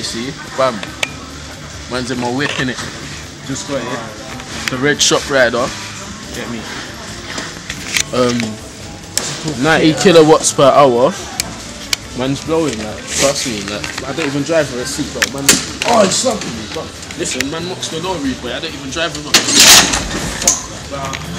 you see? Bam. Man's in my whip, innit? Just got it. The red shop rider. Get me. 90 kilowatts per hour. Man's blowing, like, trust me, like, I don't even drive with a seatbelt, man. Oh, it's slumping me, bro. Listen, man, mocks the lorry, boy, I don't even drive with a seatbelt.